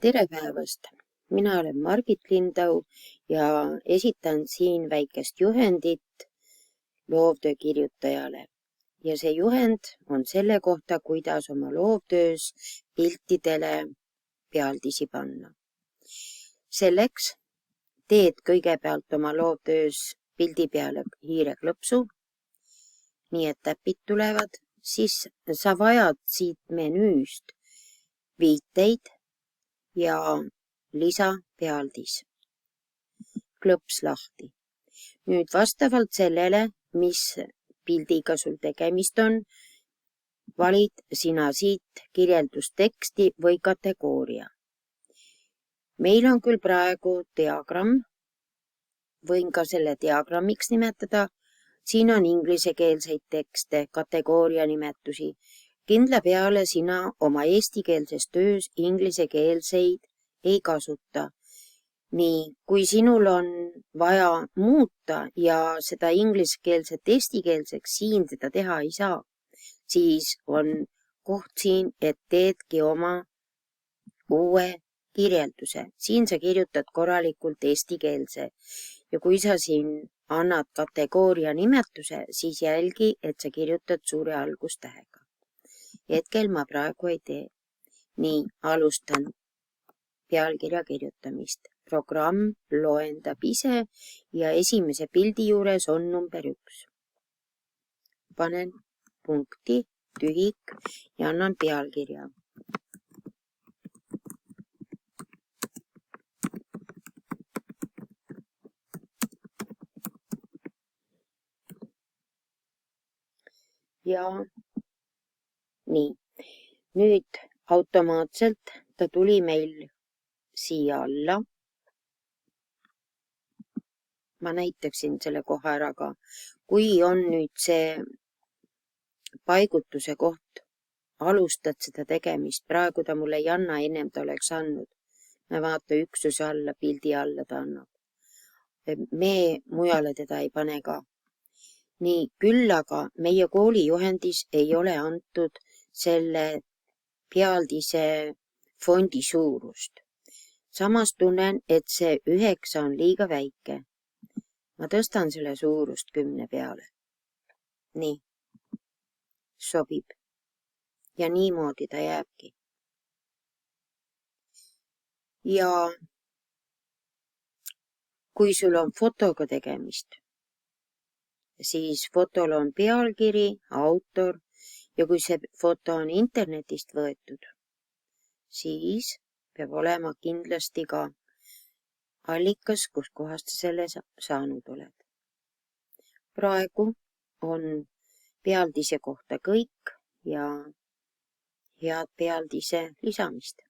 Tere päevast! Mina olen Margit Lindau ja esitan siin väikest juhendit loovtöö kirjutajale. Ja see juhend on selle kohta, kuidas oma loovtöös piltidele pealdisi panna. Selleks teed kõigepealt oma loovtöös pildi peale hiireklõpsu, nii et täpid tulevad, siis sa vajad siit menüüst viiteid ja lisapealdis. Klõps lahti. Nüüd vastavalt sellele, mis pildiga sul tegemist on, valid sina siit kirjeldusteksti või kategooria. Meil on küll praegu diagramm, võin ka selle diagrammiks nimetada. Siin on inglisekeelseid tekste, kategooria nimetusi. Kindla peale sina oma eestikeelses töös inglisekeelseid ei kasuta. Nii, kui sinul on vaja muuta ja seda ingliskeelset eestikeelseks siin seda teha ei saa, siis on koht siin, et teedki oma uue kirjelduse. Siin sa kirjutad korralikult eestikeelse ja kui sa siin annad kategooria nimetuse, siis jälgi, et sa kirjutad suure algustähega. Hetkel ma praegu ei tee. Nii, alustan pealkirja kirjutamist. Programm loendab ise ja esimese pildi juures on number 1. Panen punkti, tühik ja annan pealkirja. Ja nii, nüüd automaatselt ta tuli meil siia alla. Ma näitaksin selle kohe ära ka. Kui on nüüd see paigutuse koht, alustad seda tegemist. Praegu ta mulle ei anna, ennem ta oleks andnud. Me vaata üksuse alla, pildi alla ta annab. Me mujale teda ei pane ka. Nii, küll aga meie koolijuhendis ei ole antud selle pealdise fondi suurust. Samas tunnen, et see 9 on liiga väike. Ma tõstan selle suurust 10 peale. Nii, sobib. Ja niimoodi ta jääbki. Ja kui sul on fotoga tegemist, siis fotol on pealkiri, autor ja kui see foto on internetist võetud, siis peab olema kindlasti ka allikas, kus kohast sa selle saanud oled. Praegu on pealdise kohta kõik ja head pealdise lisamist.